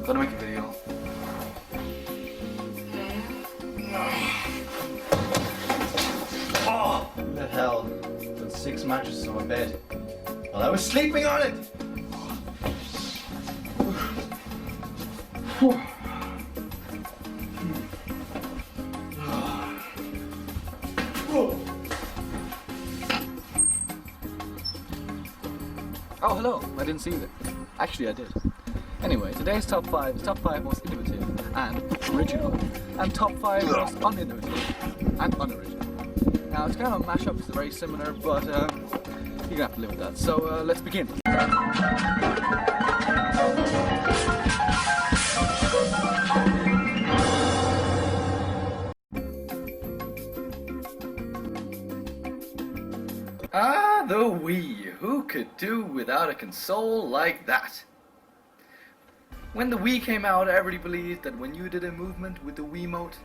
Gotta make a video. Oh, what the hell? Put 6 mattresses on my bed while I was sleeping on it. Oh, hello. I didn't see that. Actually, I did. Anyway, today's top 5 is top 5 most innovative and original, and top 5 most uninnovative and unoriginal. Now, it's kind of a mashup, it's very similar, but you're gonna have to live with that. So, let's begin. Ah, the Wii. Who could do without a console like that? When the Wii came out, everybody believed that when you did a movement with the Wiimote,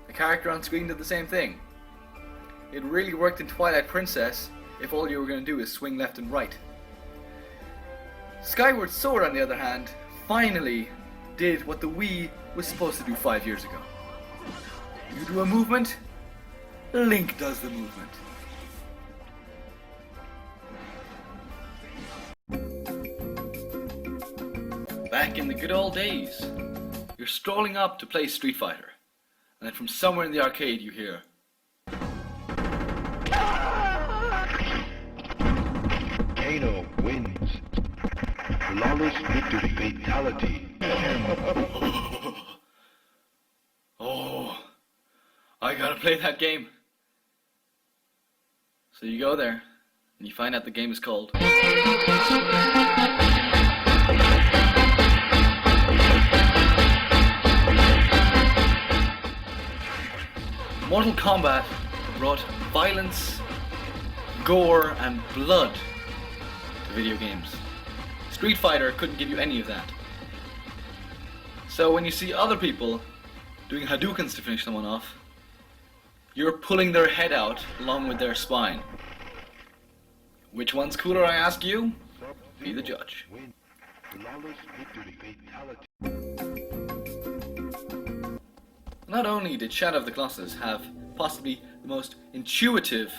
the character on screen did the same thing. It really worked in Twilight Princess if all you were going to do is swing left and right. Skyward Sword, on the other hand, finally did what the Wii was supposed to do 5 years ago. You do a movement, Link does the movement. Back in the good old days, you're strolling up to play Street Fighter, and then from somewhere in the arcade you hear, Kano wins. Flawless victory fatality. oh, I gotta play that game. So you go there, and you find out the game is called Mortal Kombat brought violence, gore, and blood to video games. Street Fighter couldn't give you any of that. So when you see other people doing Hadoukens to finish someone off, you're pulling their head out along with their spine. Which one's cooler, I ask you? Be the judge. Flawless victory fatality. Not only did Shadow of the Colossus have possibly the most intuitive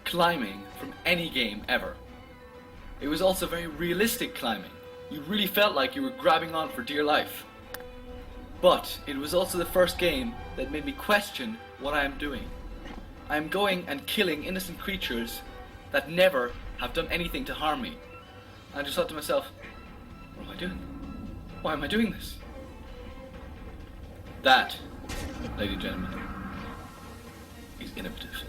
climbing from any game ever, it was also very realistic climbing. You really felt like you were grabbing on for dear life. But it was also the first game that made me question what I am doing. I am going and killing innocent creatures that never have done anything to harm me. And I just thought to myself, what am I doing? Why am I doing this? That, ladies and gentlemen, is innovative.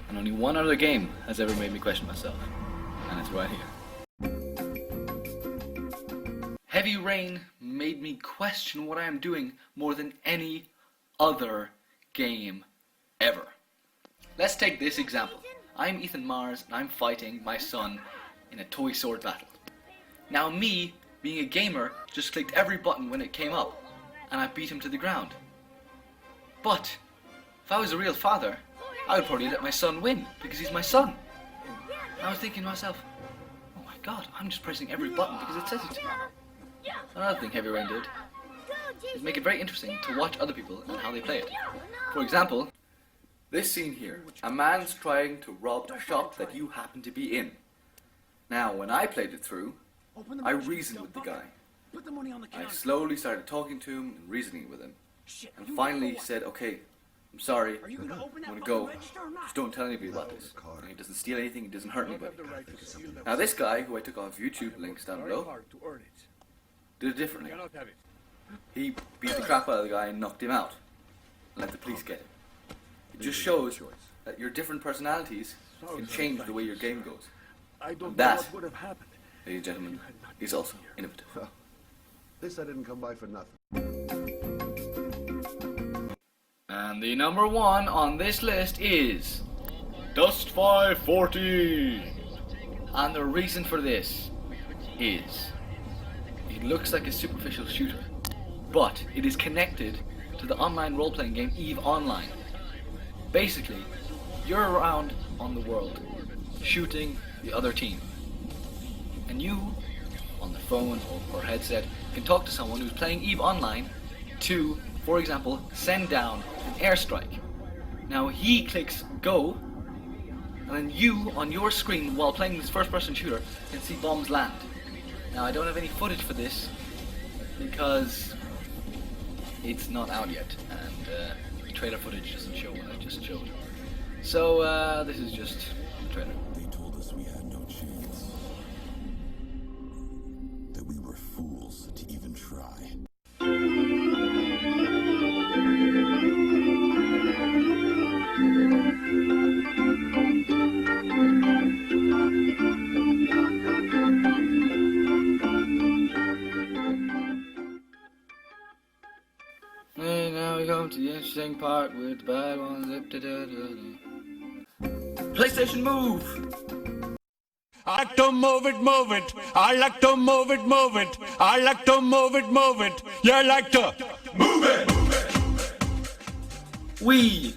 And only one other game has ever made me question myself, and it's right here. Heavy Rain made me question what I am doing more than any other game ever. Let's take this example. I'm Ethan Mars and I'm fighting my son in a toy sword battle. Now me, being a gamer, just clicked every button when it came up and I beat him to the ground. But if I was a real father, I would probably let my son win because he's my son. And I was thinking to myself, oh my god, I'm just pressing every button because it says it. Another thing Heavy Rain did is make it very interesting to watch other people and how they play it. For example, this scene here, a man's trying to rob a shop that you happen to be in. Now, when I played it through, I reasoned with the guy. I slowly started talking to him and reasoning with him. And finally he said, okay, I'm sorry, I'm going to go. Just don't tell anybody about this. And he doesn't steal anything, he doesn't hurt anybody. Now this guy, who I took off YouTube, links down below, did it differently. He beat the crap out of the guy and knocked him out. And let the police get him. It just shows that your different personalities can change the way your game goes. And that, ladies and gentlemen, is also innovative. This I didn't come by for nothing. And the number one on this list is Dust 540. And the reason for this is it looks like a superficial shooter, but it is connected to the online role-playing game EVE Online. Basically, you're around on the world shooting the other team, and you on the phone or headset can talk to someone who's playing EVE Online to, for example, send down an airstrike. Now he clicks go, and then you, on your screen, while playing this first-person shooter, can see bombs land. Now I don't have any footage for this, because it's not out yet, and the trailer footage doesn't show what I just showed. So this is just the trailer. They told us we had no chance. That we were fools to even try. And now we come to the interesting part with the bad ones. PlayStation Move! I like to move it, move it. I like to move it, move it. I like to move it, move it. You like to move it, move it. We.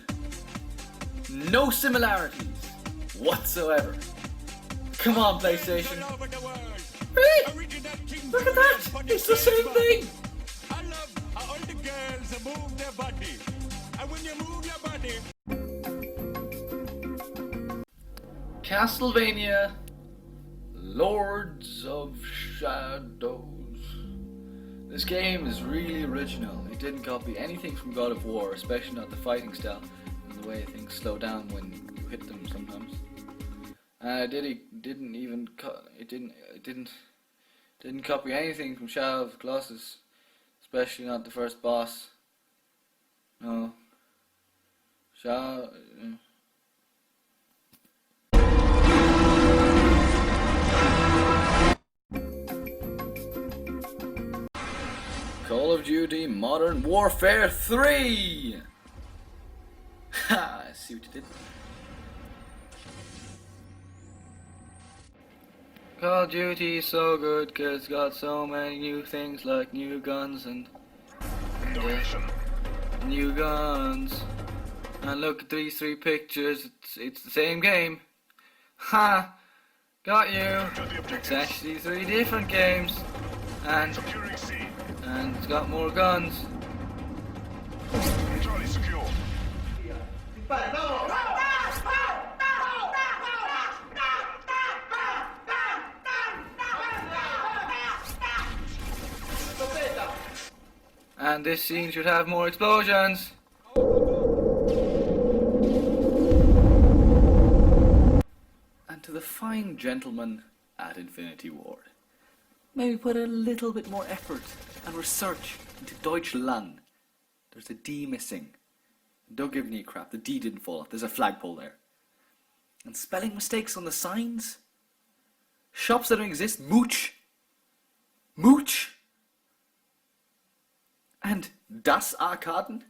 No similarities whatsoever. Come on, PlayStation. Really? Look at that! It's the same thing! I love how all the girls move their body. And when you move your body. Castlevania Lords of Shadows. This game is really original. It didn't copy anything from God of War, especially not the fighting style and the way things slow down when you hit them sometimes. It didn't copy anything from Shadow of the Colossus, especially not the first boss. No. Call of Duty Modern Warfare 3! Ha! I see what you did. Call of Duty is so good 'cause it's got so many new things like new guns and new guns. And look at these three pictures, it's the same game. Ha! Got you! It's actually three different games. And it's got more guns. Charlie secure. And this scene should have more explosions. And to the fine gentleman at Infinity Ward, maybe put a little bit more effort and research into Deutschland. There's a D missing. Don't give me crap, the D didn't fall off, there's a flagpole there. And spelling mistakes on the signs? Shops that don't exist, Mooch. Mooch? And Das Arkaden?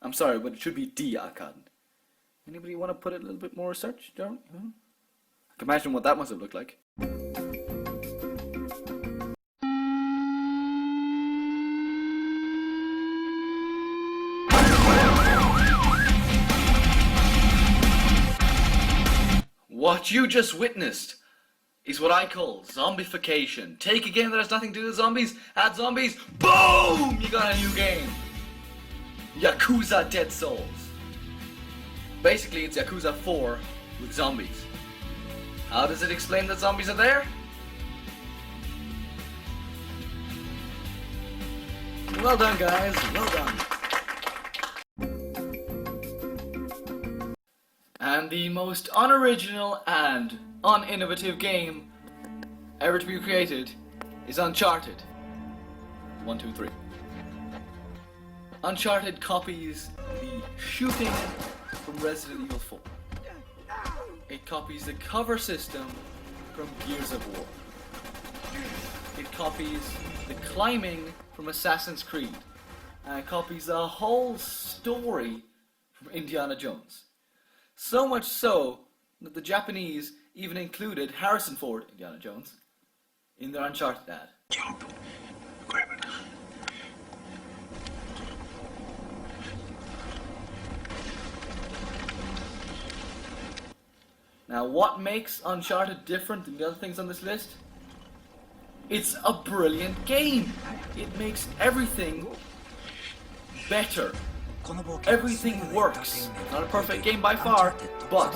I'm sorry, but it should be Die Arkaden. Anybody want to put a little bit more research, Jeremy? I can imagine what that must have looked like. What you just witnessed is what I call zombification. Take a game that has nothing to do with zombies, add zombies, boom! You got a new game. Yakuza Dead Souls. Basically, it's Yakuza 4 with zombies. How does it explain that zombies are there? Well done, guys. Well done. And the most unoriginal and uninnovative game ever to be created is Uncharted. 1, 2, 3. Uncharted copies the shooting from Resident Evil 4. It copies the cover system from Gears of War. It copies the climbing from Assassin's Creed. And it copies the whole story from Indiana Jones. So much so that the Japanese even included Harrison Ford, Indiana Jones, in their Uncharted ad. Jump. Grab it. Now, what makes Uncharted different than the other things on this list? It's a brilliant game. It makes everything better. Everything works. Not a perfect game by far, but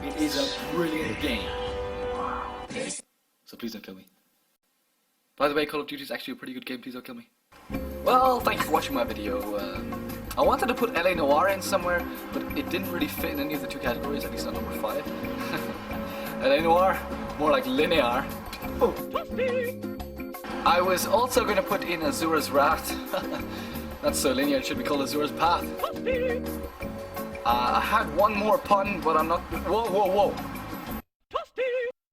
it is a brilliant game. So please don't kill me. By the way, Call of Duty is actually a pretty good game. Please don't kill me. Well, thank you for watching my video. I wanted to put LA Noire in somewhere, but it didn't really fit in any of the two categories, at least not number 5. LA Noire, more like linear. Oh. I was also going to put in Azura's Wrath. That's so linear, it should be called Azura's Path. I had one more pun, but I'm not... Whoa, whoa, whoa.